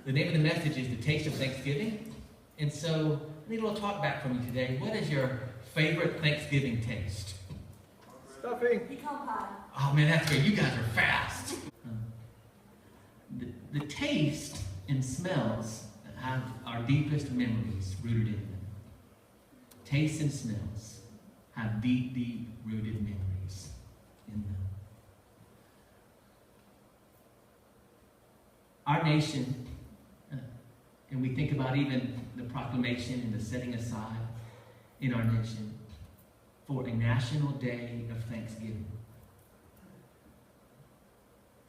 The name of the message is The Taste of Thanksgiving. And so I need a little talk back from you today. What is your favorite Thanksgiving taste? Stuffing. Pecan pie. Oh man, that's great. You guys are fast. The taste and smells have our deepest memories rooted in them. Taste and smells have deep, deep rooted memories in them. Our nation, and we think about even the proclamation and the setting aside in our nation for a national day of Thanksgiving.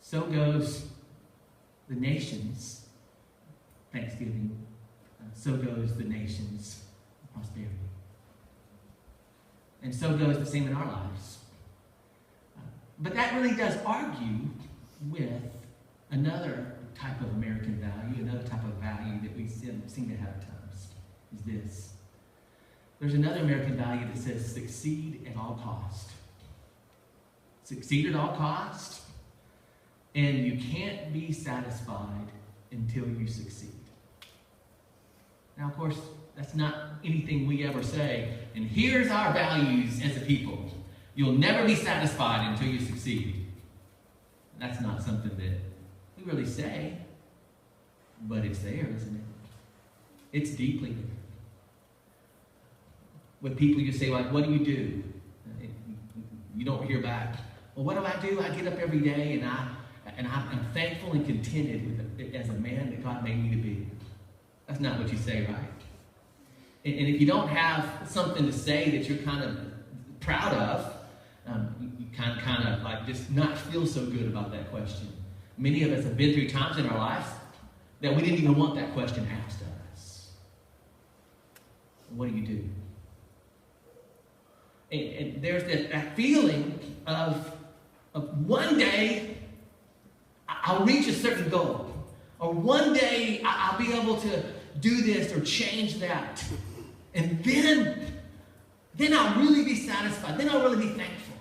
So goes the nation's Thanksgiving, so goes the nation's prosperity. And so goes the same in our lives. But that really does argue with another type of American value, another type of value that we seem to have at times, is this. There's another American value that says succeed at all cost. Succeed at all cost, and you can't be satisfied until you succeed. Now, of course, that's not anything we ever say, and here's our values as a people. You'll never be satisfied until you succeed. That's not something that we really say, but it's there, isn't it? It's deeply there. With people you say, like, what do you do? You don't hear back. Well, what do? I get up every day and I'm thankful and contented with it as a man that God made me to be. That's not what you say, right? And if you don't have something to say that you're kind of proud of, you kind of like just not feel so good about that question. Many of us have been through times in our lives that we didn't even want that question asked of us. What do you do? And there's that feeling of one day I'll reach a certain goal. Or one day I'll be able to do this or change that. And then I'll really be satisfied. Then I'll really be thankful.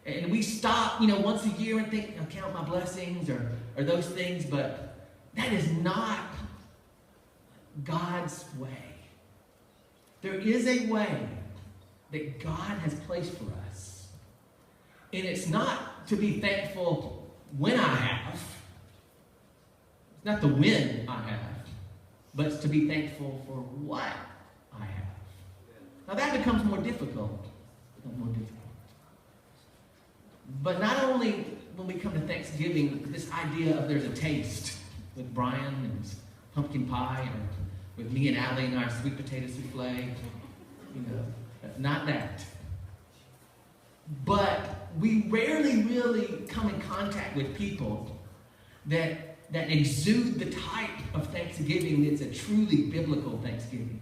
And we stop, once a year and think, count my blessings or those things, but that is not God's way. There is a way that God has placed for us. And it's not to be thankful when I have. It's not the when I have, but it's to be thankful for what I have. Now that becomes more difficult. But not only when we come to Thanksgiving, this idea of there's a taste with Brian and his pumpkin pie, or with me and Allie and our sweet potato souffle, not that. But we rarely really come in contact with people that exude the type of Thanksgiving that's a truly biblical Thanksgiving.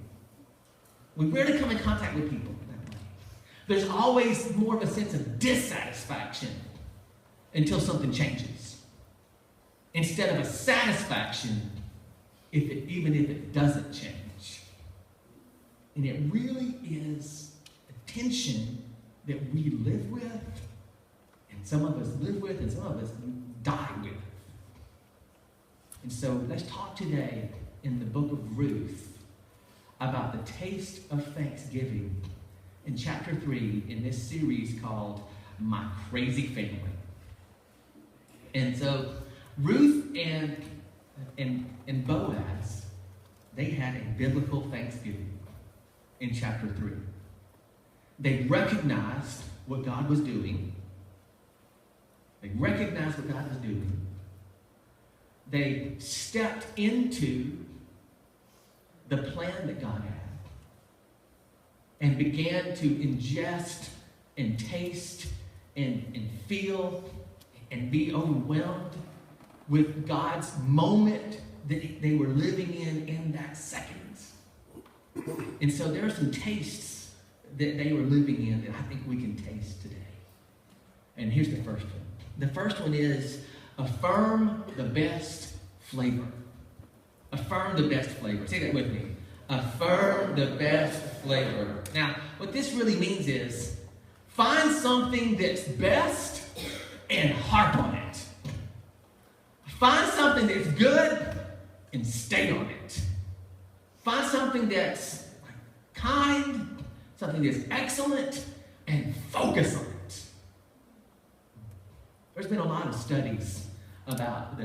We rarely come in contact with people that way. There's always more of a sense of dissatisfaction until something changes, instead of a satisfaction even if it doesn't change. And it really is a tension that we live with, and some of us live with, and some of us die with. And so let's talk today in the book of Ruth about the taste of Thanksgiving in chapter 3 in this series called My Crazy Family. And so Ruth and Boaz, they had a biblical Thanksgiving in chapter 3. They recognized what God was doing. They stepped into the plan that God had and began to ingest and taste and feel and be overwhelmed with God's moment that they were living in that second. And so there are some tastes that they were living in that I think we can taste today. And here's the first one. The first one is affirm the best flavor. Affirm the best flavor. Say that with me. Affirm the best flavor. Now, what this really means is find something that's best and harp on it. Find something that's good and stay on it. Find something that's kind, something that's excellent, and focus on it. There's been a lot of studies about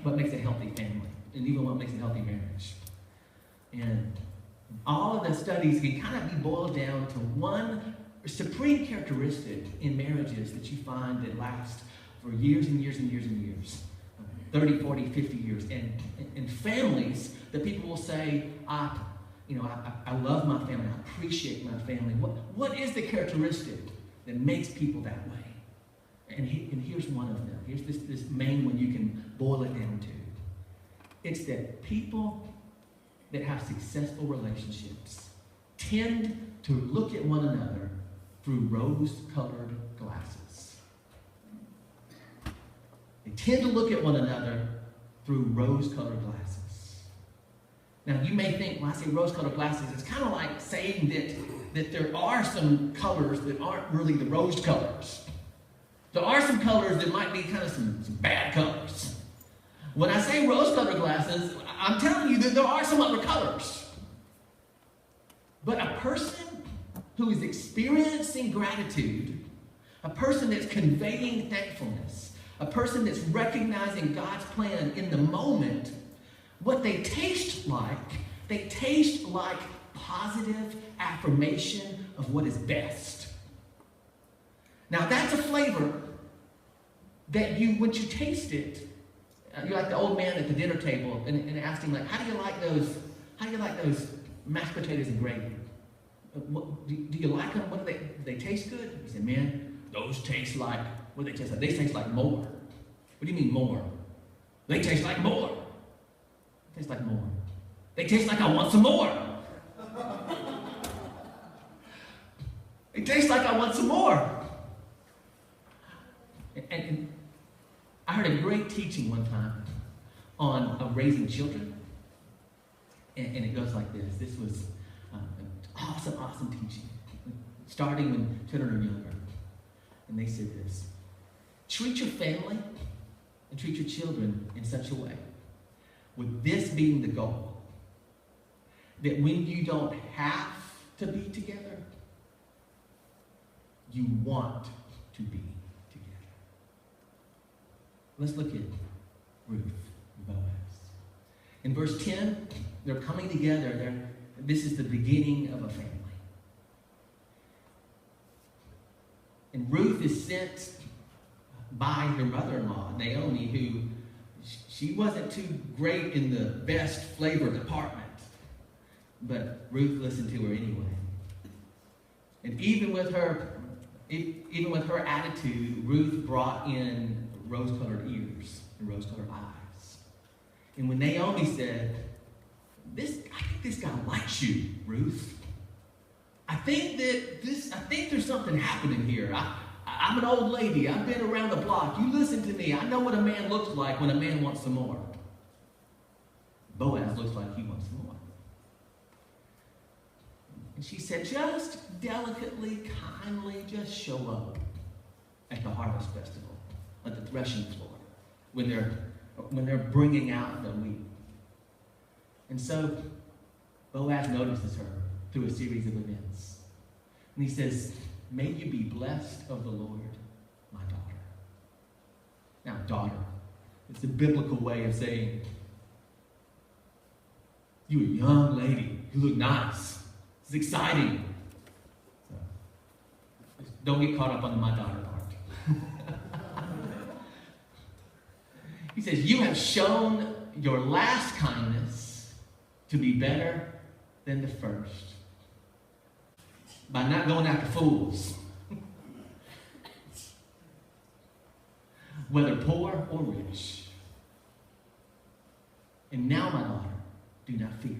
what makes a healthy family, and even what makes a healthy marriage. And all of the studies can kind of be boiled down to one supreme characteristic in marriages that you find that last for years and years and years and years. 30, 40, 50 years. And in families, that people will say, I love my family, I appreciate my family. What is the characteristic that makes people that way? And here's one of them. Here's this main one you can boil it down to. It's that people that have successful relationships tend to look at one another through rose-colored glasses. They tend to look at one another through rose-colored glasses. Now, you may think, when I say rose-colored glasses, it's kind of like saying that there are some colors that aren't really the rose colors. There are some colors that might be kind of some bad colors. When I say rose-colored glasses, I'm telling you that there are some other colors. But a person who is experiencing gratitude, a person that's conveying thankfulness, a person that's recognizing God's plan in the moment, what they taste like positive affirmation of what is best. Now that's a flavor that once you taste it, you're like the old man at the dinner table and asked him, like, how do you like those mashed potatoes and gravy? Do you like them? Do they taste good? He said, man, those taste like, what do they taste like? They taste like more. What do you mean more? They taste like more. They taste like more. They taste like I want some more. It tastes like I want some more. And I heard a great teaching one time on raising children. And it goes like this. This was an awesome teaching, starting when children are younger. And they said this: treat your family and treat your children in such a way, with this being the goal, that when you don't have to be together, you want to be together. Let's look at Ruth and Boaz. In verse 10, they're coming together. This is the beginning of a family. And Ruth is sent by her mother-in-law, Naomi, who she wasn't too great in the best flavor department. But Ruth listened to her anyway. And even with her attitude, Ruth brought in rose-colored ears and rose-colored eyes. And when Naomi said, I think this guy likes you, Ruth. I think there's something happening here. I'm an old lady. I've been around the block. You listen to me. I know what a man looks like when a man wants some more. Boaz looks like he wants some more. And she said, just delicately, kindly, just show up at the harvest festival, at the threshing floor, when they're bringing out the wheat. And so Boaz notices her through a series of events. And he says, may you be blessed of the Lord, my daughter. Now, daughter, it's a biblical way of saying, you a young lady, you look nice. It's exciting. So, don't get caught up on the my daughter part. He says, you have shown your last kindness to be better than the first by not going after fools, whether poor or rich. And now, my daughter, do not fear.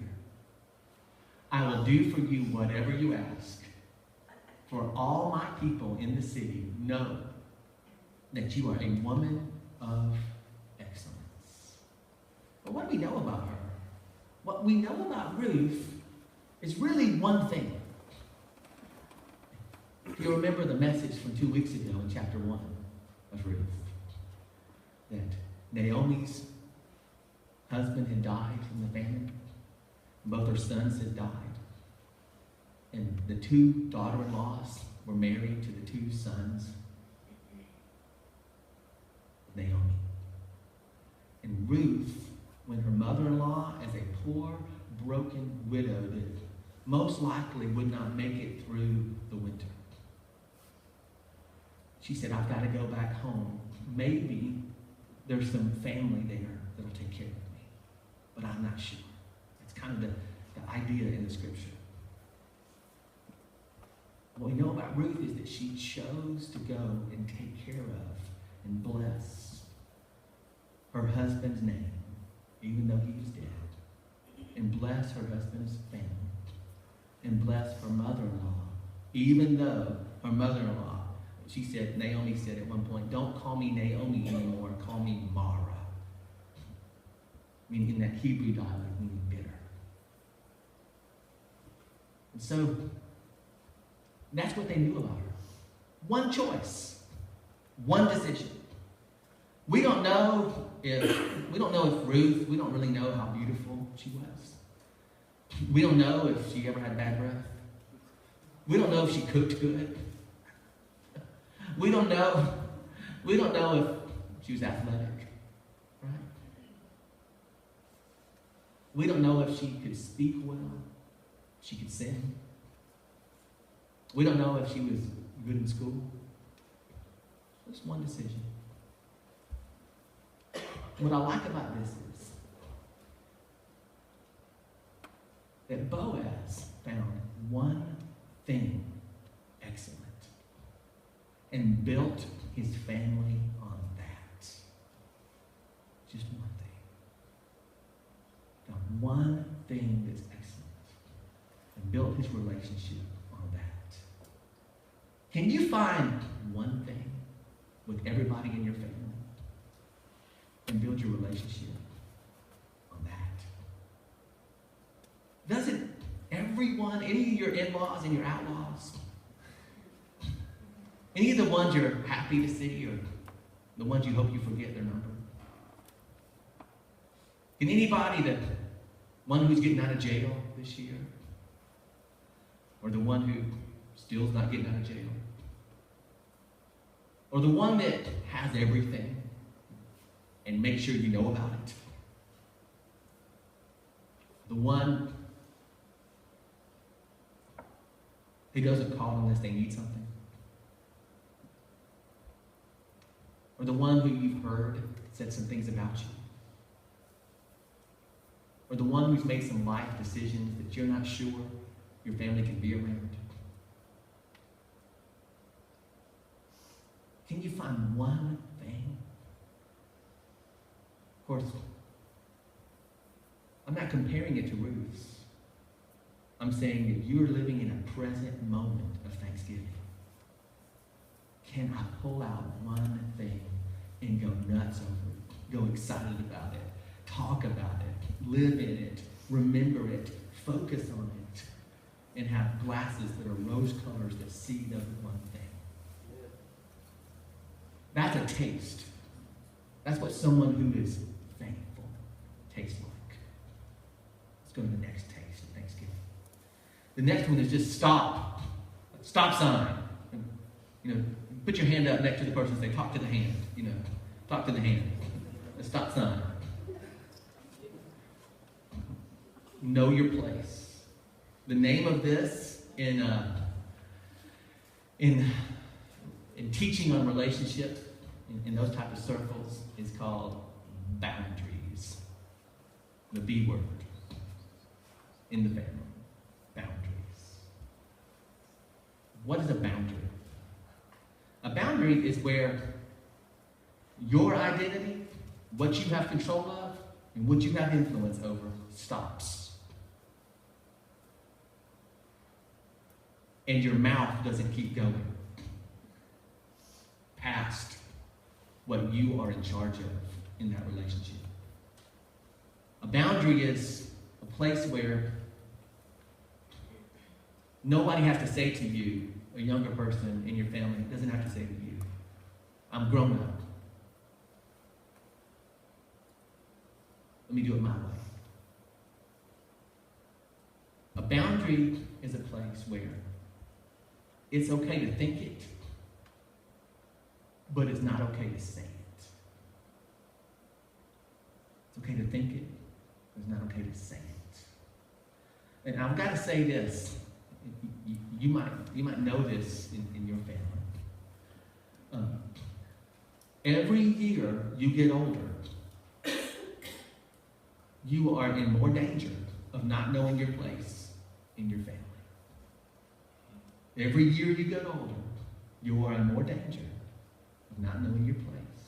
I will do for you whatever you ask, for all my people in the city know that you are a woman of excellence. But what do we know about her? What we know about Ruth is really one thing. If you remember the message from 2 weeks ago in chapter 1 of Ruth, that Naomi's husband had died from the famine. Both her sons had died. And the two daughter-in-laws were married to the two sons of Naomi. And Ruth, when her mother-in-law, as a poor, broken widow that most likely would not make it through the winter, she said, I've got to go back home. Maybe there's some family there that'll take care of me, but I'm not sure. That's kind of the idea in the scripture. What we know about Ruth is that she chose to go and take care of and bless her husband's name, even though he was dead, and bless her husband's family, and bless her mother-in-law, even though her mother-in-law, Naomi said at one point, don't call me Naomi anymore, call me Mara. Meaning in that Hebrew dialect, meaning bitter. And so, that's what they knew about her. One choice. One decision. We don't know if Ruth, we don't really know how beautiful she was. We don't know if she ever had bad breath. We don't know if she cooked good. We don't know if she was athletic. Right? We don't know if she could speak well. She could sing. We don't know if she was good in school. Just one decision. What I like about this is that Boaz found one thing excellent and built his family on that. Just one thing. Found one thing that's excellent and built his relationship on that. Can you find one thing with everybody in your family and build your relationship on that? Doesn't everyone, any of your in-laws and your outlaws, any of the ones you're happy to see or the ones you hope you forget their number? Can anybody, one who's getting out of jail this year, or the one who still's not getting out of jail, or the one that has everything and make sure you know about it, the one who doesn't call unless they need something, or the one who you've heard said some things about you, or the one who's made some life decisions that you're not sure your family can be around. Can you find one thing? Of course, I'm not comparing it to Ruth's. I'm saying that you're living in a present moment of Thanksgiving. Can I pull out one thing and go nuts over it? Go excited about it. Talk about it. Live in it. Remember it. Focus on it. And have glasses that are rose colors that see the one thing. That's a taste. That's what someone who is thankful tastes like. Let's go to the next taste of Thanksgiving. The next one is just stop. Stop sign. Put your hand up next to the person and say, talk to the hand. Talk to the hand. A stop sign. Know your place. The name of this in teaching on relationships in those type of circles is called boundaries. The B word in the family. Boundaries. What is a boundary? A boundary is where your identity, what you have control of, and what you have influence over stops. And your mouth doesn't keep going past what you are in charge of in that relationship. A boundary is a place where nobody has to say to you, a younger person in your family doesn't have to say to you, I'm grown up. Let me do it my way. A boundary is a place where it's okay to think it, but it's not okay to say it. It's okay to think it, but it's not okay to say it. And I've got to say this. You might know this in your family. Every year you get older, you are in more danger of not knowing your place in your family. Every year you get older, you are in more danger of not knowing your place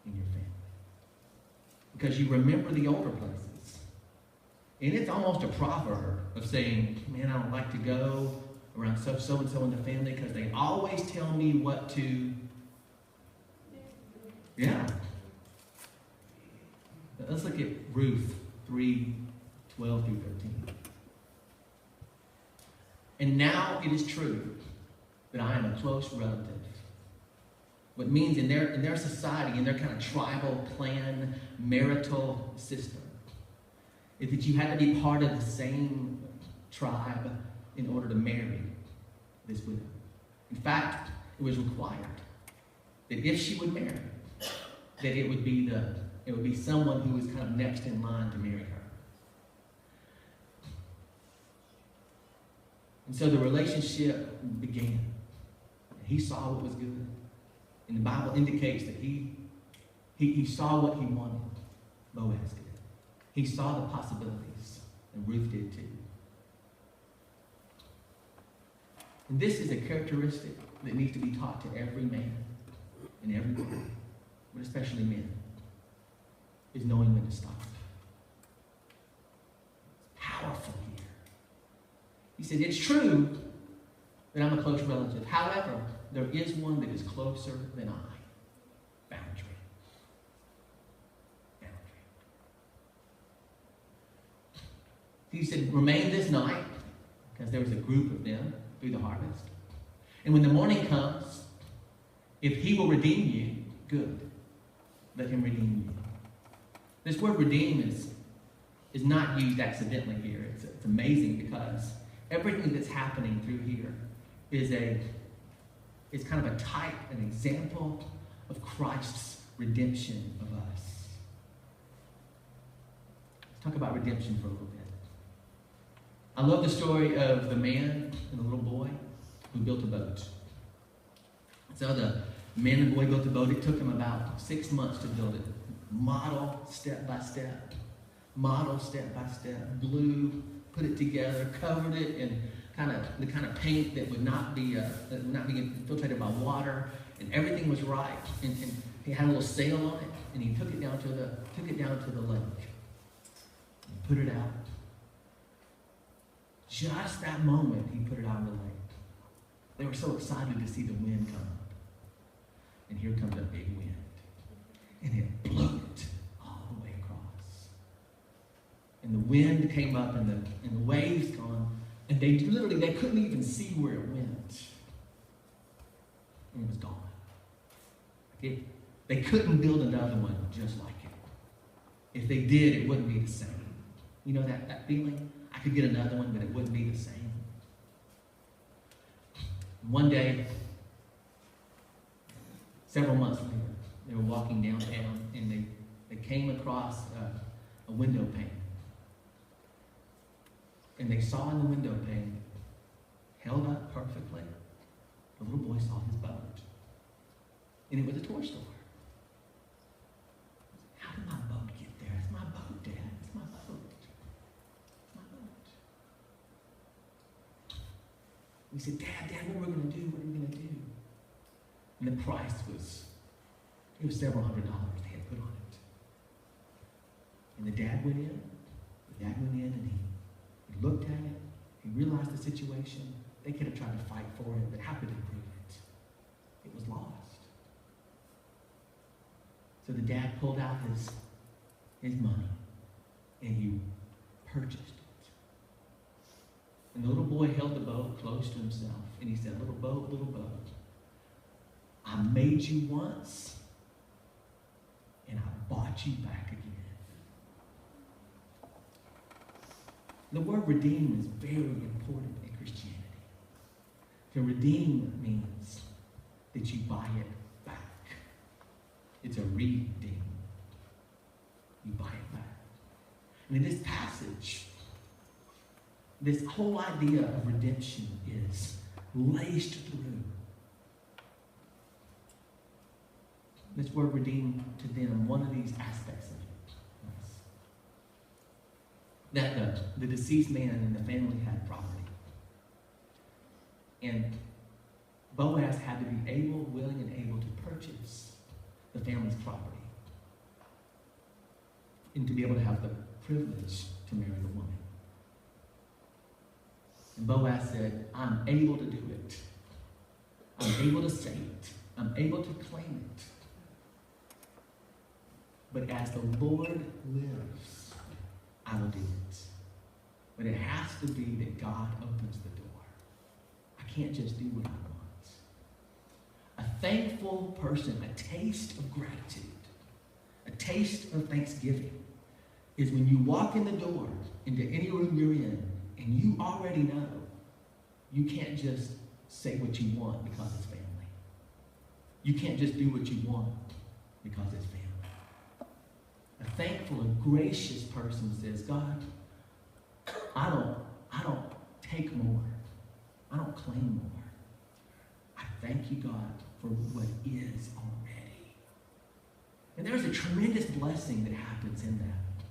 in your family. Because you remember the older places. And it's almost a proverb of saying, man, I don't like to go around so-and-so in the family because they always tell me what to. Yeah. Let's look at Ruth 3:12 through 13. And now it is true that I am a close relative. What means in their society, in their kind of tribal clan, marital system, is that you had to be part of the same tribe in order to marry this widow. In fact, it was required that if she would marry, that it would be someone who was kind of next in line to marry her. And so the relationship began. He saw what was good. And the Bible indicates that he saw what he wanted. Boaz did. He saw the possibilities. And Ruth did too. And this is a characteristic that needs to be taught to every man and every woman, but especially men, is knowing when to stop. It's powerful here. He said, it's true that I'm a close relative. However, there is one that is closer than I. Boundary. Boundary. He said, remain this night, because there was a group of them through the harvest. And when the morning comes, if he will redeem you, good. Let him redeem you. This word redeem is not used accidentally here. It's amazing because everything that's happening through here is kind of a type, an example of Christ's redemption of us. Let's talk about redemption for a little bit. I love the story of the man and the little boy who built a boat. So the man and boy built the boat. It took him about 6 months to build it. Model step by step. Model step by step. Glue, put it together, covered it in the kind of paint that would not be infiltrated by water, and everything was right. And he had a little sail on it, and he took it down to the lake. And put it out. Just that moment, he put it out in the lake. They were so excited to see the wind come up. And here comes a big wind. And it blew it all the way across. And the wind came up and the waves gone. And they couldn't even see where it went. And it was gone. They couldn't build another one just like it. If they did, it wouldn't be the same. You know that feeling? I could get another one, but it wouldn't be the same. One day, several months later, they were walking downtown and they came across a window pane. And they saw in the window pane, held up perfectly, the little boy saw his boat. And it was a toy store. How did my boat get there? It's my boat, Dad. It's my boat. It's my boat. We said, Dad, what are we going to do? What are we going to do? And the price was several $100s they had put on it. And the dad went in. And he looked at it. He realized the situation. They could have tried to fight for it, but how could they prove it? It was lost. So the dad pulled out his money and he purchased it. And the little boy held the boat close to himself and he said, little boat, I made you once and I bought you back again. The word redeem is very important in Christianity. To redeem means that you buy it back. It's a redeem. You buy it back. And in this passage, this whole idea of redemption is laced through. This word redeem to them, one of these aspects of it was that the deceased man and the family had property. And Boaz had to be able, willing, and able to purchase the family's property and to be able to have the privilege to marry the woman. And Boaz said, I'm able to do it. I'm able to say it. I'm able to claim it. But as the Lord lives, I will do it. But it has to be that God opens the door. I can't just do what I want. A thankful person, a taste of gratitude, a taste of thanksgiving is when you walk in the door into any room you're in and you already know you can't just say what you want because it's family. You can't just do what you want because it's family. A thankful and gracious person says, God, I don't take more. I don't claim more. I thank you, God, for what is already. And there's a tremendous blessing that happens in that.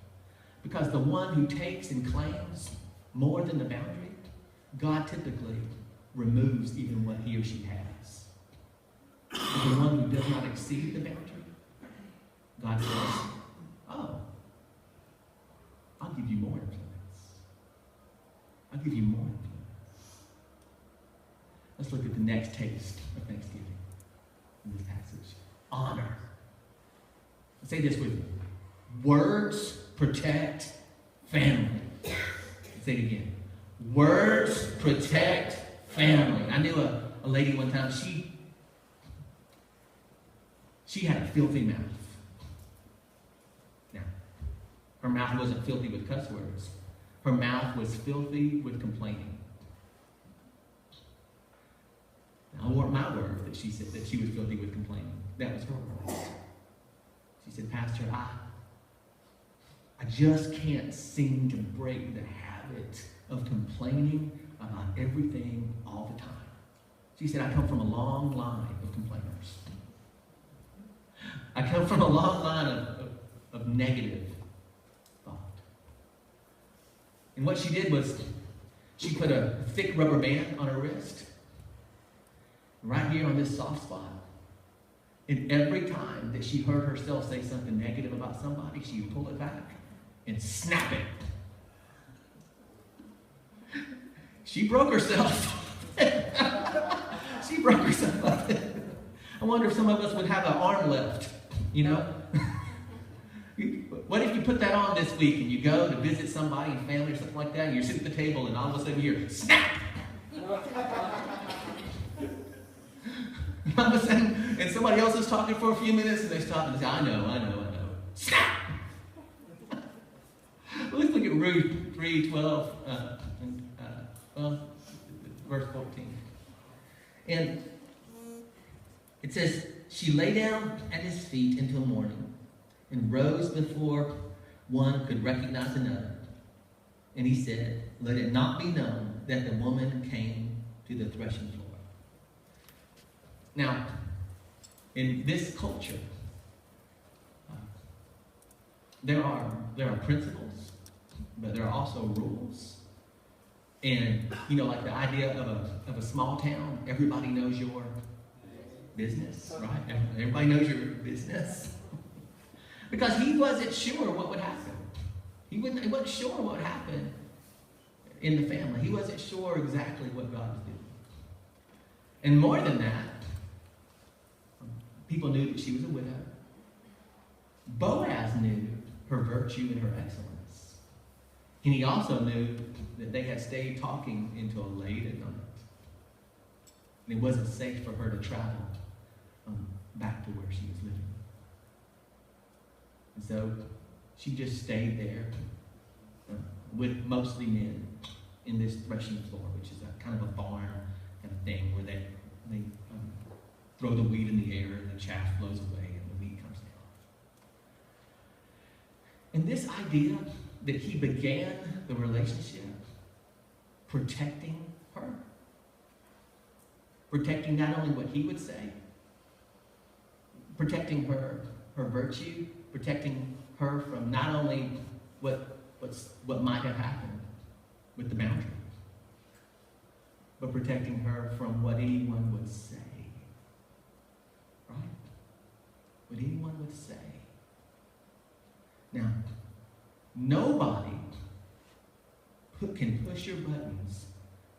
Because the one who takes and claims more than the boundary, God typically removes even what he or she has. And the one who does not exceed the boundary, God says, oh, I'll give you more influence. I'll give you more influence. Let's look at the next taste of Thanksgiving in this passage. Honor. Say this with me. Words protect family. Say it again. Words protect family. I knew a lady one time, she had a filthy mouth. Now, her mouth wasn't filthy with cuss words. Her mouth was filthy with complaining. Now, I weren't my words that she said that she was filthy with complaining. That was her words. She said, Pastor, I just can't seem to break the habit of complaining about everything all the time. She said, I come from a long line of complainers. I come from a long line of negative thought. And what she did was she put a thick rubber band on her wrist, right here on this soft spot. And every time that she heard herself say something negative about somebody, she would pull it back and snap it. She broke herself. She broke herself up. I wonder if some of us would have an arm left, you know? What if you put that on this week and you go to visit somebody and family or something like that, and you're sitting at the table and all of a sudden you hear, snap! All of a sudden, and somebody else is talking for a few minutes and they stop and say, I know. Snap! Let's look at Ruth 3:12, verse 14. And it says, she lay down at his feet until morning and rose before one could recognize another. And he said, let it not be known that the woman came to the threshing floor. Now, in this culture, there are principles, but there are also rules. And, like the idea of a small town, everybody knows your business, right? Everybody knows your business. Because he wasn't sure what would happen. He wasn't sure what would happen in the family. He wasn't sure exactly what God was doing. And more than that, people knew that she was a widow. Boaz knew her virtue and her excellence. And he also knew that they had stayed talking until late at night. And it wasn't safe for her to travel back to where she was living. And so she just stayed there with mostly men in this threshing floor, which is a kind of a barn kind of thing where they throw the wheat in the air and the chaff flows away and the wheat comes down. And this idea that he began the relationship protecting her, protecting not only what he would say, protecting her virtue, protecting her from not only what might have happened with the boundary, but protecting her from what anyone would say. Right? What anyone would say. Now, nobody can push your buttons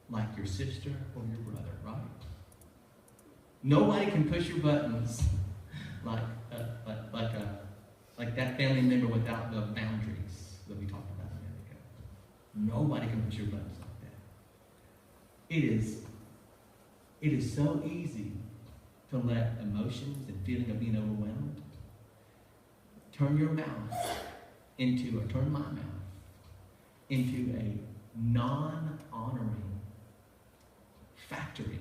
like your sister or your brother, right? Nobody can push your buttons like that family member without the boundaries that we talked about a minute ago. Nobody can push your buttons like that. It is so easy to let emotions and feeling of being overwhelmed turn my mouth into a non-honoring factory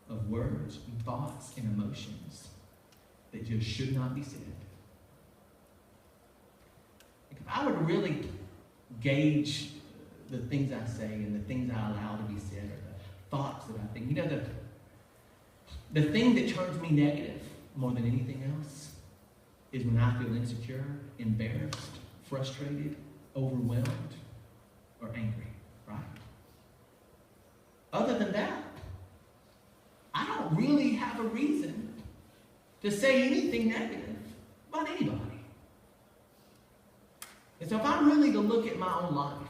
of words and thoughts and emotions that just should not be said. If I were to really gauge the things I say and the things I allow to be said, or the thoughts that I think, the thing that turns me negative more than anything else is when I feel insecure, embarrassed, frustrated, overwhelmed, or angry, right? Other than that, I don't really have a reason to say anything negative about anybody. And so if I'm really to look at my own life,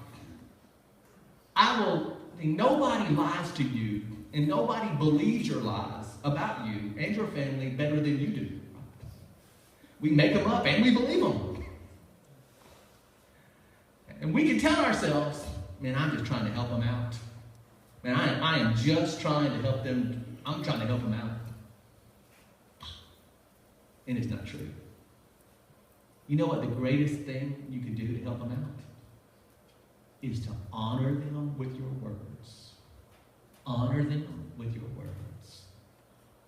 I will think nobody lies to you and nobody believes your lies about you and your family better than you do. We make them up and we believe them. And we can tell ourselves, man, I'm just trying to help them out. Man, I am just trying to help them. I'm trying to help them out. And it's not true. You know what the greatest thing you could do to help them out? Is to honor them with your words. Honor them with your words.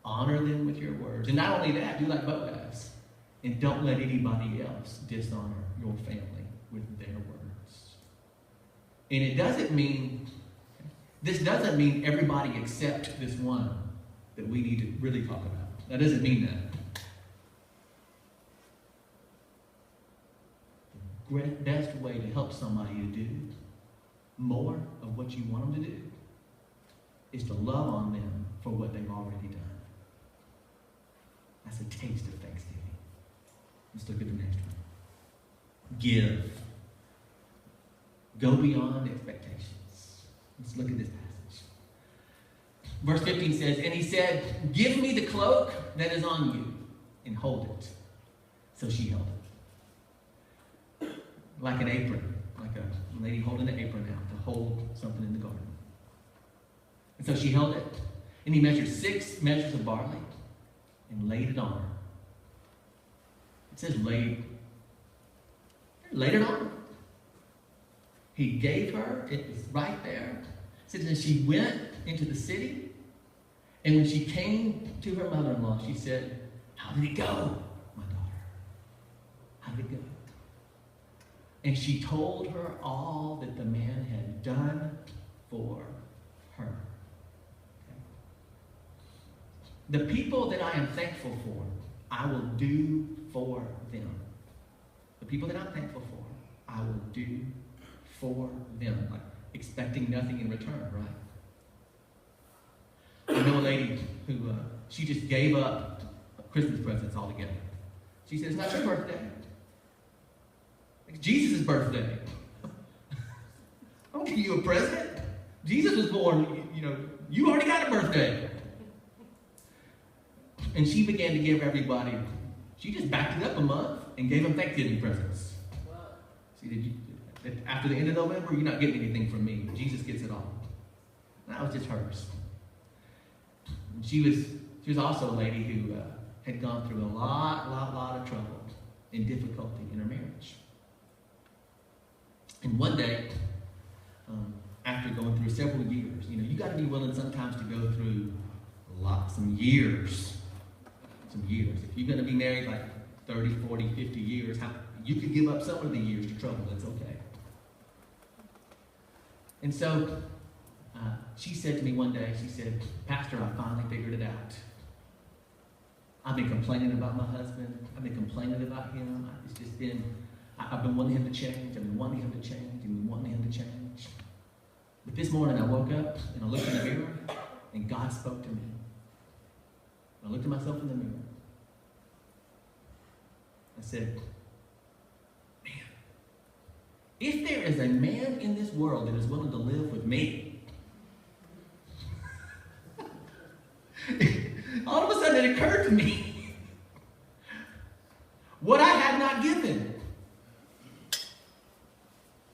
Honor them with your words. And not only that, do like Boaz. And don't let anybody else dishonor your family with their words. And it doesn't mean, this doesn't mean everybody except this one that we need to really talk about. That doesn't mean that. The best way to help somebody to do more of what you want them to do is to love on them for what they've already done. That's a taste of Thanksgiving. Let's look at the next one. Give. Go beyond expectations. Let's look at this passage. Verse 15 says, and he said, give me the cloak that is on you and hold it. So she held it. Like an apron, like a lady holding an apron out to hold something in the garden. And so she held it. And he measured 6 measures of barley and laid it on her. It says laid it on her. He gave her, it was right there. It says that she went into the city, and when she came to her mother-in-law, she said, how did it go, my daughter? How did it go? And she told her all that the man had done for her. Okay? The people that I am thankful for, I will do for them. The people that I'm thankful for, I will do for them. Like expecting nothing in return, right? I know a lady who, she just gave up Christmas presents altogether. She said, it's not your birthday. It's Jesus' birthday. I don't give you a present. Jesus was born, you already got a birthday. And she began to give everybody, she just backed it up a month and gave them Thanksgiving presents. See, after the end of November, you're not getting anything from me. Jesus gets it all. And that was just hers. And she was also a lady who had gone through a lot of trouble and difficulty in her marriage. And one day, through several years. You know, you got to be willing sometimes to go through some years. Some years. If you're going to be married like 30, 40, 50 years, you could give up some of the years to trouble. It's okay. And so she said to me one day, she said, Pastor, I finally figured it out. I've been complaining about my husband. I've been complaining about him. It's just been, I've been wanting him to change. I've been wanting him to change. I've been wanting him to change. But this morning I woke up and I looked in the mirror and God spoke to me. I looked at myself in the mirror. I said, man, if there is a man in this world that is willing to live with me, all of a sudden it occurred to me what I had not given.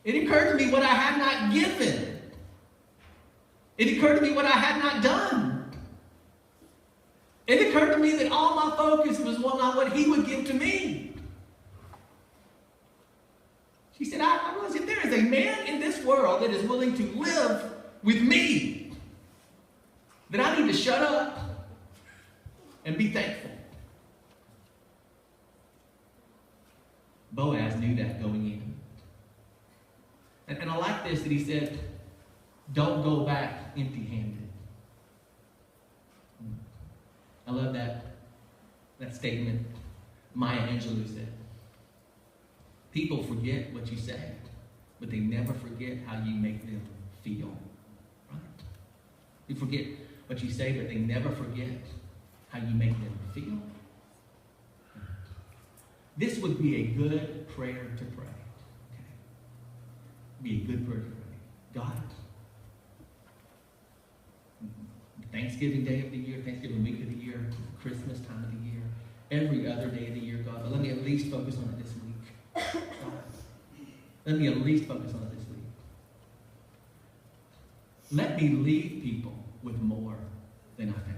It occurred to me what I had not given. It occurred to me what I had not done. It occurred to me that all my focus was on what he would give to me. She said, I realized if there is a man in this world that is willing to live with me, that I need to shut up and be thankful. Boaz knew that going in. And I like this that he said, don't go back empty-handed. I love that statement Maya Angelou said. People forget what you say, but they never forget how you make them feel. Right? You forget what you say, but they never forget how you make them feel. This would be a good prayer to pray. Okay? Be a good prayer to pray. God, Thanksgiving day of the year, Thanksgiving week of the year, Christmas time of the year, every other day of the year, God, but let me at least focus on it this week. God, let me at least focus on it this week. Let me leave people with more than I found.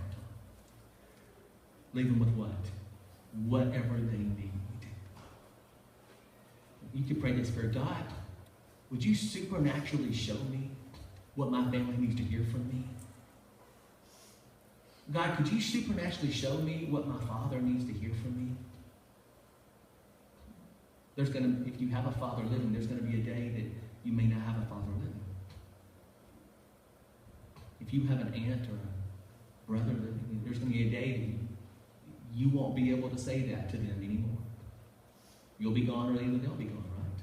Leave them with what? Whatever they need. You can pray this prayer. God, would you supernaturally show me what my family needs to hear from me? God, could you supernaturally show me what my father needs to hear from me? If you have a father living, there's going to be a day that you may not have a father living. If you have an aunt or a brother living, there's going to be a day that you won't be able to say that to them anymore. You'll be gone, or even they'll be gone, right?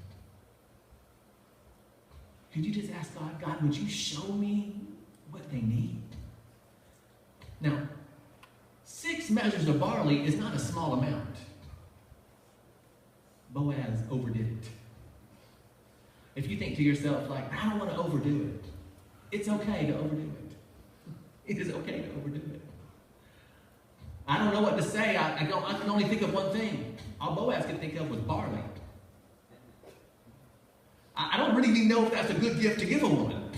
Could you just ask God, God, would you show me what they need? Now, 6 measures of barley is not a small amount. Boaz overdid it. If you think to yourself, like, I don't want to overdo it, it's okay to overdo it. It is okay to overdo it. I don't know what to say. I can only think of one thing. All Boaz could think of was barley. I don't really even know if that's a good gift to give a woman.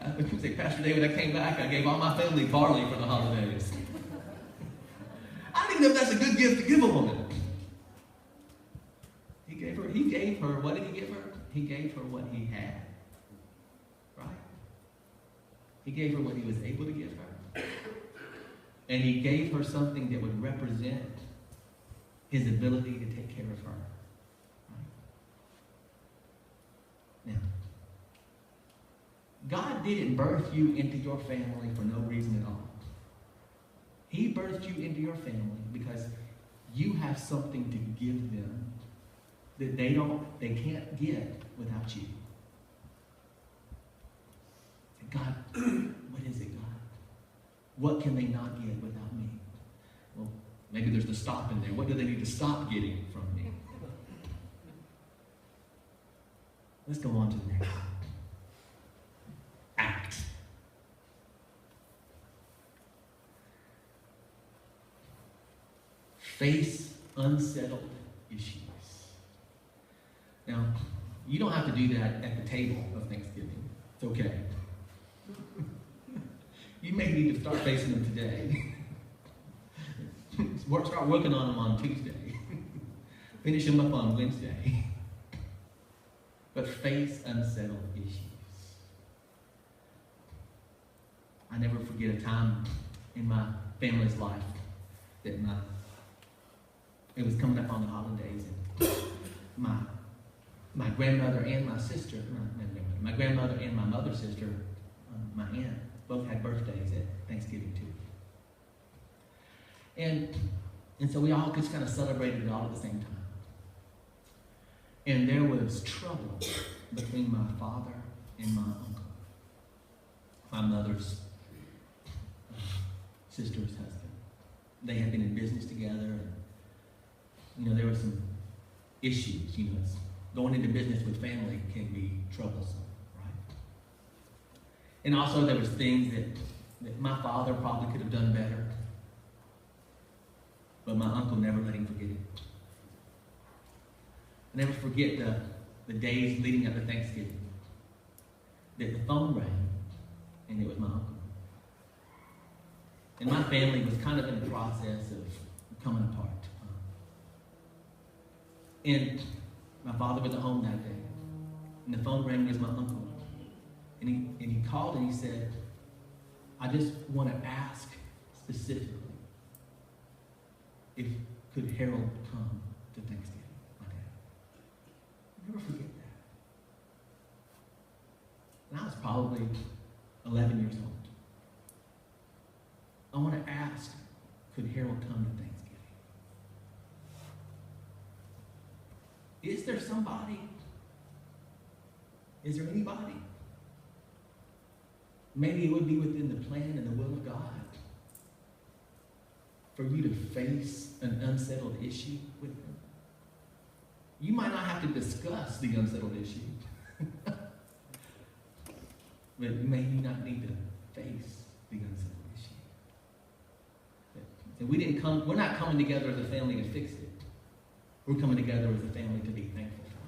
I could say, Pastor David, I came back, I gave all my family barley for the holidays. I don't even know if that's a good gift to give a woman. He gave her, what did he give her? He gave her what he had. Right? He gave her what he was able to give her. And he gave her something that would represent his ability to take care of her. Right? Now, God didn't birth you into your family for no reason at all. He birthed you into your family because you have something to give them that they can't get without you. God, what is it, God? What can they not get without me? Well, maybe there's the stop in there. What do they need to stop getting from me? Let's go on to the next. Act. Face unsettled issues. Now, you don't have to do that at the table of Thanksgiving. It's okay. You may need to start facing them today. Start working on them on Tuesday. Finish them up on Wednesday. but face unsettled issues. I never forget a time in my family's life that it was coming up on the holidays, and my grandmother and my sister, my grandmother and my mother's sister, my aunt, both had birthdays at Thanksgiving too. And so we all just kind of celebrated it all at the same time. And there was trouble between my father and my uncle, my mother's sister's husband. They had been in business together, and there were some issues. Going into business with family can be troublesome, right? And also there was things that my father probably could have done better, but my uncle never let him forget it. I never forget the days leading up to Thanksgiving, that the phone rang, and it was my uncle. And my family was kind of in the process of coming apart. And my father was at home that day, and the phone rang. It was my uncle. And he called and he said, I just want to ask specifically, could Harold come to Thanksgiving, my dad? I'll never forget that. And I was probably 11 years old. I want to ask, could Harold come to Thanksgiving? Is there somebody? Is there anybody? Maybe it would be within the plan and the will of God for you to face an unsettled issue with them. You might not have to discuss the unsettled issue, but you may not need to face the unsettled issue. And we're not coming together as a family to fix it. We're coming together as a family to be thankful for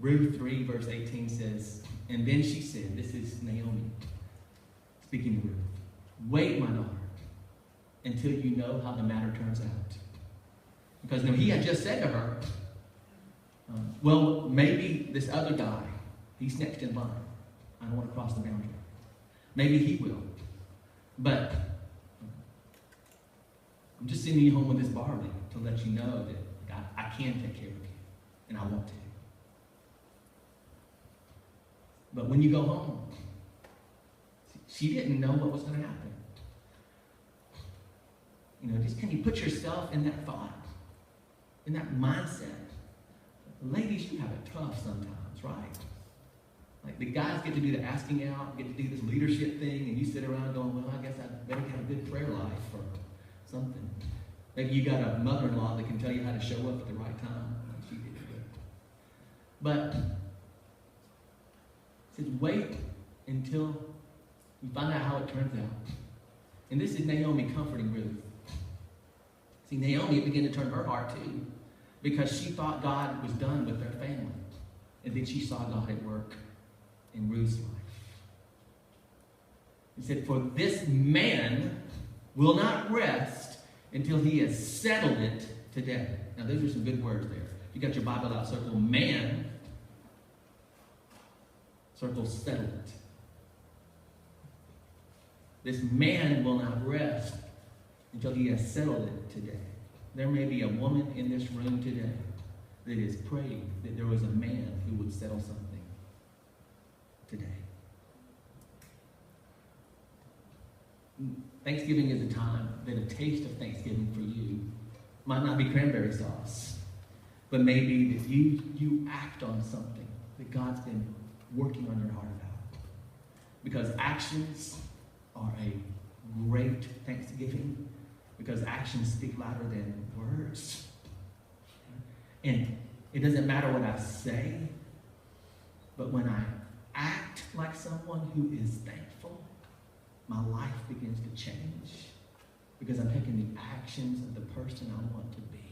it. Ruth 3, verse 18 says, and then she said, this is Naomi speaking to Ruth, wait, my daughter, until you know how the matter turns out. Because he had just said to her, well, maybe this other guy, he's next in line. I don't want to cross the boundary. Maybe he will. But I'm just sending you home with this barley to let you know that God, I can take care of you, and I want to. But when you go home, she didn't know what was going to happen. Just can you put yourself in that thought, in that mindset? Ladies, you have it tough sometimes, right? Like the guys get to do the asking out, get to do this leadership thing, and you sit around going, well, I guess I better get a good prayer life or something. Maybe you got a mother-in-law that can tell you how to show up at the right time. Like she did. But it says, wait until you find out how it turns out. And this is Naomi comforting Ruth. See, Naomi began to turn her heart too, because she thought God was done with their family. And then she saw God at work in Ruth's life. He said, for this man will not rest until he has settled it today. Now, those are some good words there. If you got your Bible out, circle man, circle settle it. This man will not rest until he has settled it today. There may be a woman in this room today that is praying that there was a man who would settle something today. Thanksgiving is a time that a taste of Thanksgiving for you might not be cranberry sauce, but maybe that you act on something that God's been working on your heart about. Because actions are a great Thanksgiving, because actions speak louder than words. And it doesn't matter what I say, but when I act like someone who is thankful, my life begins to change, because I'm taking the actions of the person I want to be.